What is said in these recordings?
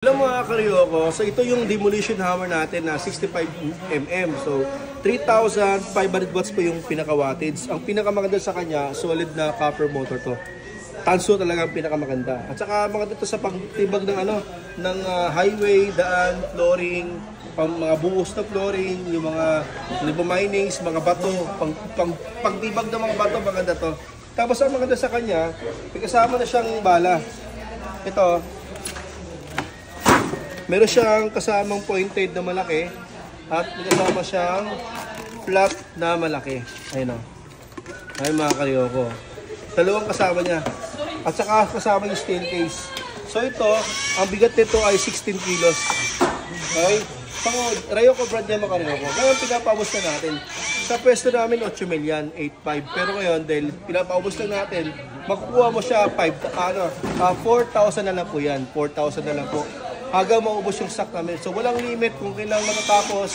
Hello mga karyoko, so ito yung demolition hammer natin na 65mm. So 3,500 watts po yung pinaka-wattage. Ang pinakamaganda sa kanya, solid na copper motor to. Tanso talaga ang pinakamaganda. At saka maganda to sa pagtibag ng highway, daan, flooring, mga buhos na flooring, yung mga minings, mga bato, pagtibag ng mga bato, maganda to. Tapos ang maganda sa kanya, may kasama na siyang bala. Ito, meron siyang kasamang pointed na malaki at may kasama siyang flat na malaki. Ayun o. Ayun mga karyoko. Dalawang kasama niya. At saka kasama yung steel case. So ito, ang bigat nito ay 16 kilos. Okay? Ryoko brand niya mga karyoko. Ngayon pinapaubos na natin. Sa pwesto namin 8 million, 8.5. Pero ngayon dahil pinapaubos na natin, makukuha mo siya 4,000 na lang po yan. 4,000 na lang po. Hanggang maubos yung stock namin. So walang limit kung kailangan matatapos.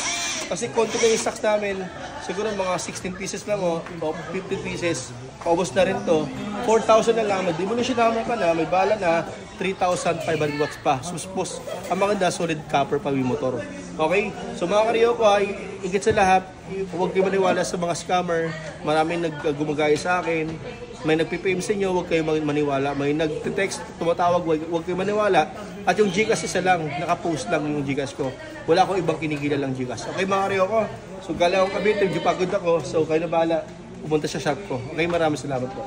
Kasi konti na yung stocks namin. Siguro mga 16 pieces lang o 50 pieces. Paubos na rin to. 4,000 na lang. Mag-demolition hammer ka na. May bala na. 3,500 watts pa. Suspos. Ang maganda, solid copper pa yung motor. Okay? So mga karyoko, higit sa lahat, huwag kayo maniwala sa mga scammer. Maraming gumagaya sa akin. May nagpipim sa inyo, huwag kayo maniwala. May nag-text, tumatawag, huwag kayo maniwala. At yung Gcash isa lang, nakapost lang yung Gcash ko. Wala akong ibang kinikila lang Gcash. Okay mga karyoko? So galing akong Cavite, pagod ako. So kayo na bahala. Pumunta sa shop ko. Okay, maraming salamat po.